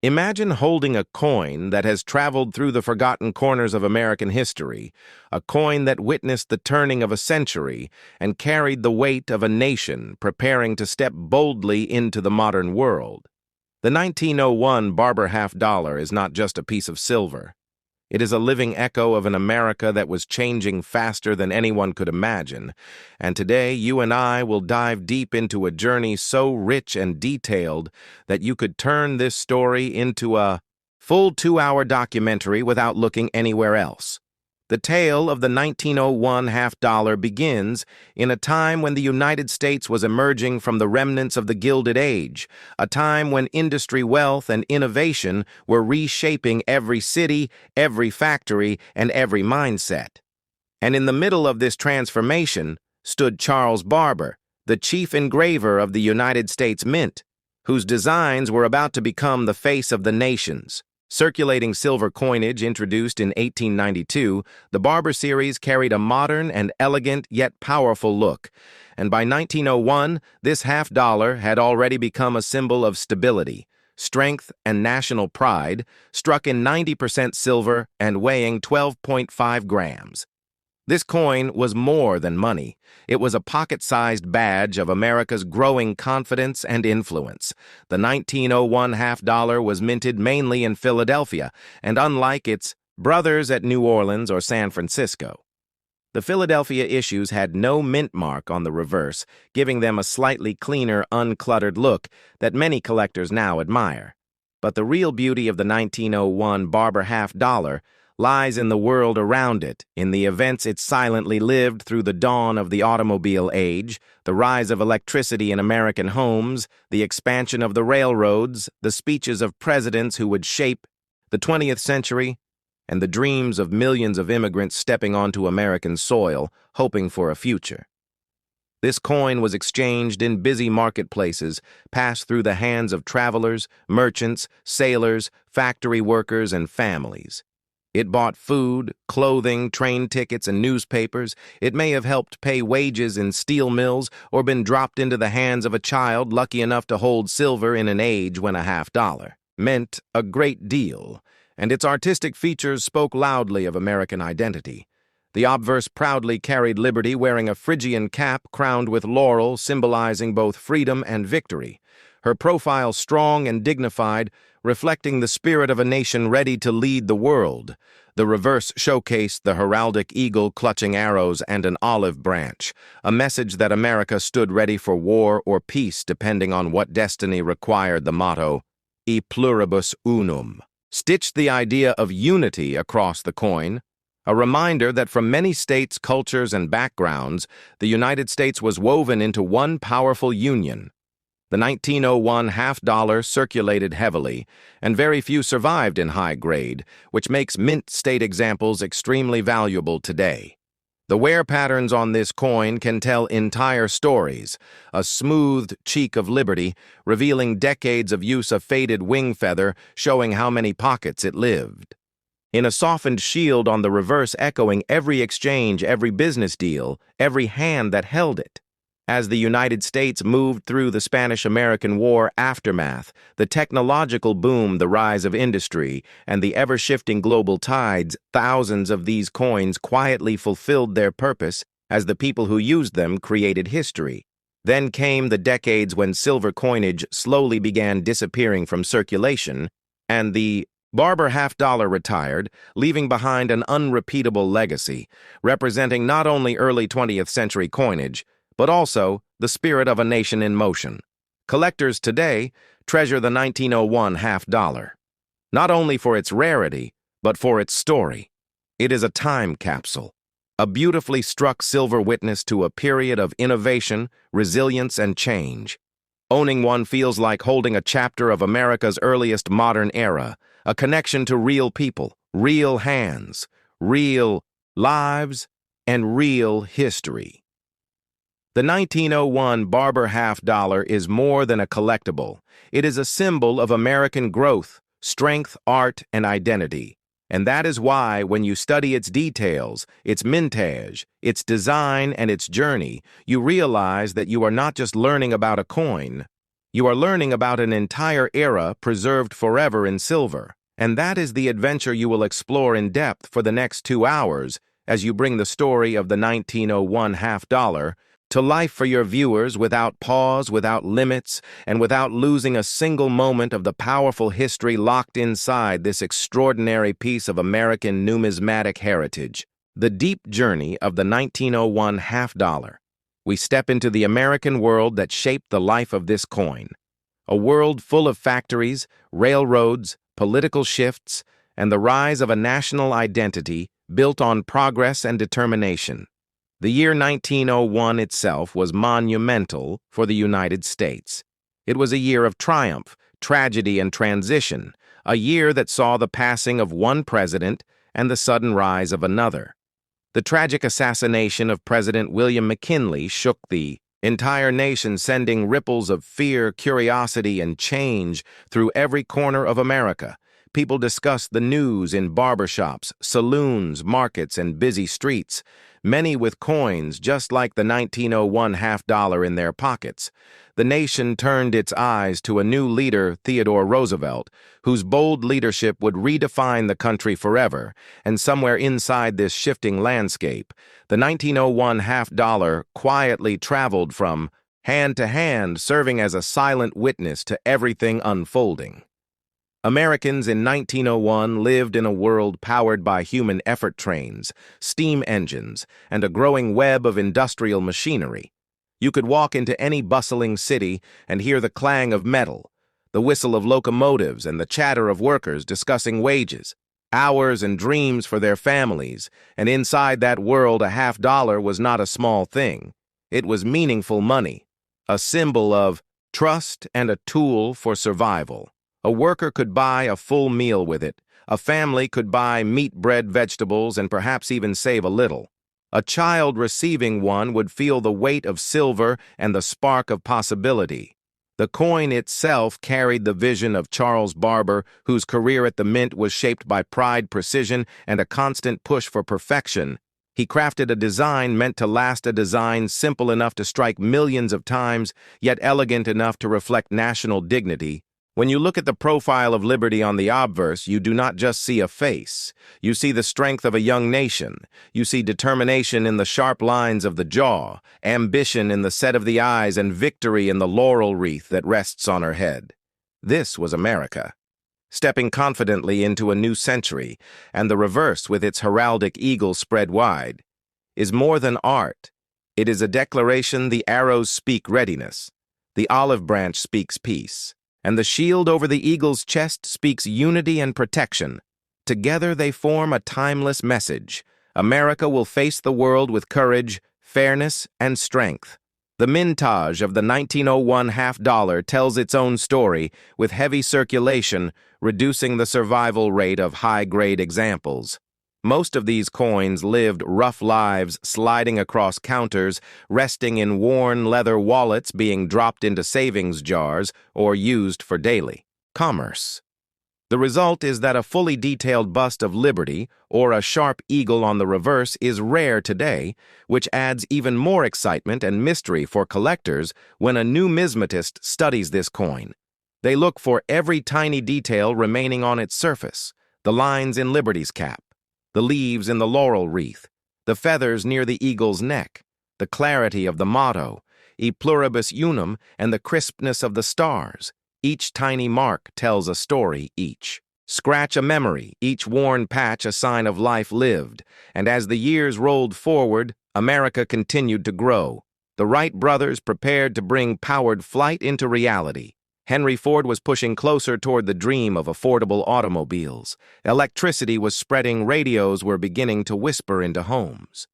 Imagine holding a coin that has traveled through the forgotten corners of American history, a coin that witnessed the turning of a century and carried the weight of a nation preparing to step boldly into the modern world. The 1901 Barber half-dollar is not just a piece of silver. It is a living echo of an America that was changing faster than anyone could imagine, and today you and I will dive deep into a journey so rich and detailed that you could turn this story into a full 2-hour documentary without looking anywhere else. The tale of the 1901 half-dollar begins in a time when the United States was emerging from the remnants of the Gilded Age, a time when industry wealth and innovation were reshaping every city, every factory, and every mindset. And in the middle of this transformation stood Charles Barber, the chief engraver of the United States Mint, whose designs were about to become the face of the nations. Circulating silver coinage introduced in 1892, the Barber series carried a modern and elegant yet powerful look, and by 1901, this half-dollar had already become a symbol of stability, strength, and national pride, struck in 90% silver and weighing 12.5 grams. This coin was more than money. It was a pocket-sized badge of America's growing confidence and influence. The 1901 half-dollar was minted mainly in Philadelphia, and unlike its brothers at New Orleans or San Francisco, the Philadelphia issues had no mint mark on the reverse, giving them a slightly cleaner, uncluttered look that many collectors now admire. But the real beauty of the 1901 Barber half-dollar lies in the world around it, in the events it silently lived through: the dawn of the automobile age, the rise of electricity in American homes, the expansion of the railroads, the speeches of presidents who would shape the 20th century, and the dreams of millions of immigrants stepping onto American soil, hoping for a future. This coin was exchanged in busy marketplaces, passed through the hands of travelers, merchants, sailors, factory workers, and families. It bought food, clothing, train tickets, and newspapers. It may have helped pay wages in steel mills or been dropped into the hands of a child lucky enough to hold silver in an age when a half-dollar meant a great deal, and its artistic features spoke loudly of American identity. The obverse proudly carried liberty, wearing a Phrygian cap crowned with laurel, symbolizing both freedom and victory. Her profile strong and dignified, reflecting the spirit of a nation ready to lead the world. The reverse showcased the heraldic eagle clutching arrows and an olive branch, a message that America stood ready for war or peace depending on what destiny required. The motto, E pluribus unum, stitched the idea of unity across the coin, a reminder that from many states, cultures, and backgrounds, the United States was woven into one powerful union. The 1901 half-dollar circulated heavily, and very few survived in high grade, which makes mint state examples extremely valuable today. The wear patterns on this coin can tell entire stories: a smoothed cheek of liberty, revealing decades of use of faded wing feather, showing how many pockets it lived. In a softened shield on the reverse, echoing every exchange, every business deal, every hand that held it. As the United States moved through the Spanish-American War aftermath, the technological boom, the rise of industry, and the ever-shifting global tides, thousands of these coins quietly fulfilled their purpose as the people who used them created history. Then came the decades when silver coinage slowly began disappearing from circulation, and the Barber half-dollar retired, leaving behind an unrepeatable legacy, representing not only early 20th century coinage, but also the spirit of a nation in motion. Collectors today treasure the 1901 half-dollar, not only for its rarity, but for its story. It is a time capsule, a beautifully struck silver witness to a period of innovation, resilience, and change. Owning one feels like holding a chapter of America's earliest modern era, a connection to real people, real hands, real lives, and real history. The 1901 Barber half-dollar is more than a collectible. It is a symbol of American growth, strength, art, and identity. And that is why, when you study its details, its mintage, its design, and its journey, you realize that you are not just learning about a coin, You are learning about an entire era preserved forever in silver, and that is the adventure you will explore in depth for the next 2 hours as you bring the story of the 1901 half-dollar to life for your viewers without pause, without limits, and without losing a single moment of the powerful history locked inside this extraordinary piece of American numismatic heritage. The deep journey of the 1901 half-dollar. We step into the American world that shaped the life of this coin. A world full of factories, railroads, political shifts, and the rise of a national identity built on progress and determination. The year 1901 itself was monumental for the United States. It was a year of triumph, tragedy, and transition, a year that saw the passing of one president and the sudden rise of another. The tragic assassination of President William McKinley shook the entire nation, sending ripples of fear, curiosity, and change through every corner of America. People discussed the news in barbershops, saloons, markets, and busy streets, many with coins just like the 1901 half-dollar in their pockets. The nation turned its eyes to a new leader, Theodore Roosevelt, whose bold leadership would redefine the country forever, and somewhere inside this shifting landscape, the 1901 half-dollar quietly traveled from hand to hand, serving as a silent witness to everything unfolding. Americans in 1901 lived in a world powered by human effort trains, steam engines, and a growing web of industrial machinery. You could walk into any bustling city and hear the clang of metal, the whistle of locomotives, and the chatter of workers discussing wages, hours, and dreams for their families, and inside that world a half-dollar was not a small thing. It was meaningful money, a symbol of trust and a tool for survival. A worker could buy a full meal with it. A family could buy meat, bread, vegetables, and perhaps even save a little. A child receiving one would feel the weight of silver and the spark of possibility. The coin itself carried the vision of Charles Barber, whose career at the mint was shaped by pride, precision, and a constant push for perfection. He crafted a design meant to last, a design simple enough to strike millions of times, yet elegant enough to reflect national dignity. When you look at the profile of liberty on the obverse, you do not just see a face. You see the strength of a young nation. You see determination in the sharp lines of the jaw, ambition in the set of the eyes, and victory in the laurel wreath that rests on her head. This was America, stepping confidently into a new century, and the reverse, with its heraldic eagle spread wide, is more than art. It is a declaration. The arrows speak readiness. The olive branch speaks peace. And the shield over the eagle's chest speaks unity and protection. Together they form a timeless message. America will face the world with courage, fairness, and strength. The mintage of the 1901 half-dollar tells its own story, with heavy circulation, reducing the survival rate of high-grade examples. Most of these coins lived rough lives, sliding across counters, resting in worn leather wallets, being dropped into savings jars, or used for daily commerce. The result is that a fully detailed bust of Liberty, or a sharp eagle on the reverse, is rare today, which adds even more excitement and mystery for collectors when a numismatist studies this coin. They look for every tiny detail remaining on its surface: the lines in Liberty's cap, the leaves in the laurel wreath, the feathers near the eagle's neck, the clarity of the motto, e pluribus unum, and the crispness of the stars. Each tiny mark tells a story, each scratch a memory, each worn patch a sign of life lived. And as the years rolled forward, America continued to grow. The Wright brothers prepared to bring powered flight into reality. Henry Ford was pushing closer toward the dream of affordable automobiles. Electricity was spreading, radios were beginning to whisper into homes.